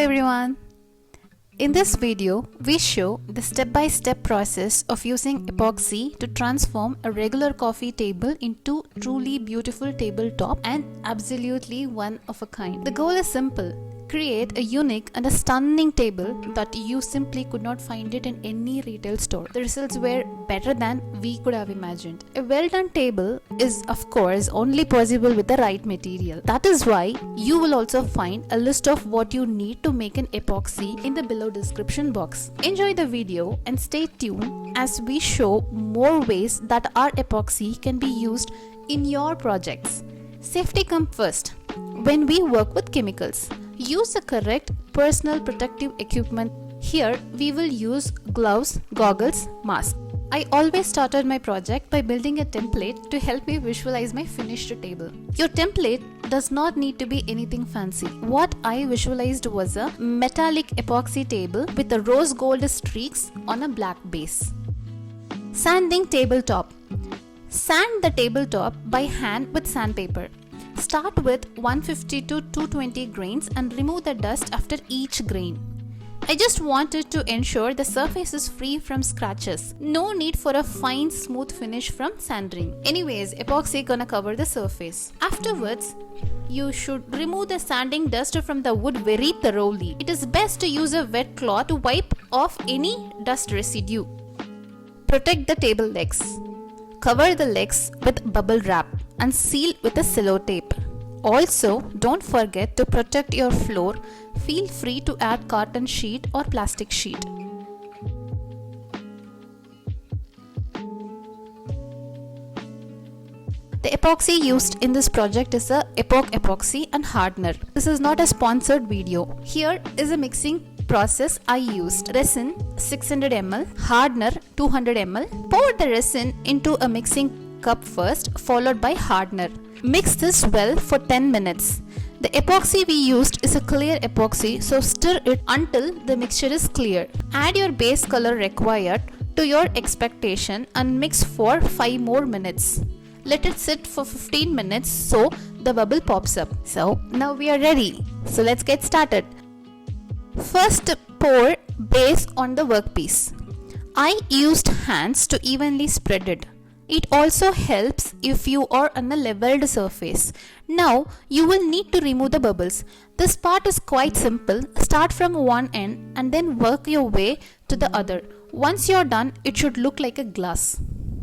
everyone. In this video, we show the step-by-step process of using epoxy to transform a regular coffee table into truly beautiful tabletop and absolutely one of a kind. The goal is simple. Create a unique and a stunning table that you simply could not find it in any retail store. The results were better than we could have imagined. A well-done table is of course only possible with the right material. That is why you will also find a list of what you need to make an epoxy in the below description box. Enjoy the video and stay tuned as we show more ways that our epoxy can be used in your projects. Safety comes first. When we work with chemicals, use the correct personal protective equipment. Here we will use gloves, goggles, mask. I always started my project by building a template to help me visualize my finished table. Your template does not need to be anything fancy. What I visualized was a metallic epoxy table with a rose gold streaks on a black base. Sanding tabletop. Sand the tabletop by hand with sandpaper. Start with 150 to 220 grains and remove the dust after each grain. I just wanted to ensure the surface is free from scratches. No need for a fine smooth finish from sanding. Anyways, epoxy gonna cover the surface. Afterwards, you should remove the sanding dust from the wood very thoroughly. It is best to use a wet cloth to wipe off any dust residue. Protect the table legs. Cover the legs with bubble wrap and seal with a cello tape. Also, don't forget to protect your floor. Feel free to add cotton sheet or plastic sheet. The epoxy used in this project is a Epoch epoxy and hardener. This is not a sponsored video. Here is a mixing process I used. Resin 600 ml, hardener 200 ml. Pour the resin into a mixing cup first, followed by hardener. Mix this well for 10 minutes. The epoxy we used is a clear epoxy, so stir it until the mixture is clear. Add your base color required to your expectation and mix for 5 more minutes. Let it sit for 15 minutes so the bubble pops up. So now we are ready. So let's get started. First, pour base on the workpiece. I used hands to evenly spread it. It also helps if you are on a leveled surface. Now you will need to remove the bubbles. This part is quite simple. Start from one end and then work your way to the other. Once you're done, it should look like a glass.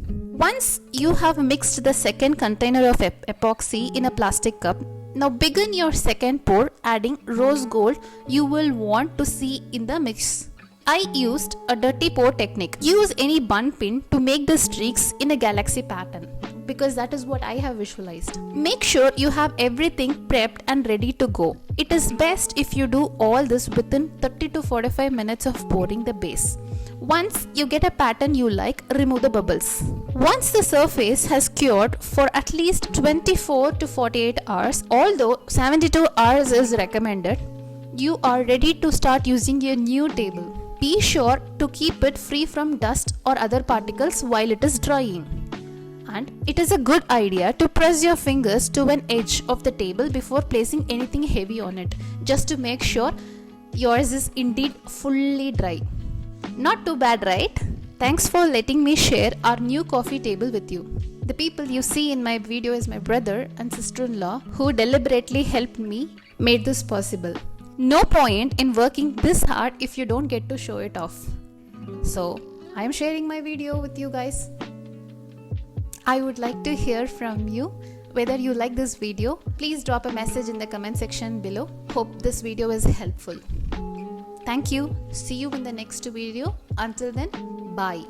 Once you have mixed the second container of epoxy in a plastic cup, now begin your second pour, adding rose gold you will want to see in the mix. I used a dirty pour technique. Use any bun pin to make the streaks in a galaxy pattern because that is what I have visualized. Make sure you have everything prepped and ready to go. It is best if you do all this within 30 to 45 minutes of pouring the base. Once you get a pattern you like, remove the bubbles. Once the surface has cured for at least 24 to 48 hours, although 72 hours is recommended, you are ready to start using your new table. Be sure to keep it free from dust or other particles while it is drying. And it is a good idea to press your fingers to an edge of the table before placing anything heavy on it, just to make sure yours is indeed fully dry. Not too bad, right? Thanks for letting me share our new coffee table with you. The people you see in my video is my brother and sister-in-law who deliberately helped me make this possible. No point in working this hard if you don't get to show it off. So, I am sharing my video with you guys. I would like to hear from you whether you like this video. Please drop a message in the comment section below. Hope this video is helpful. Thank you. See you in the next video. Until then, bye.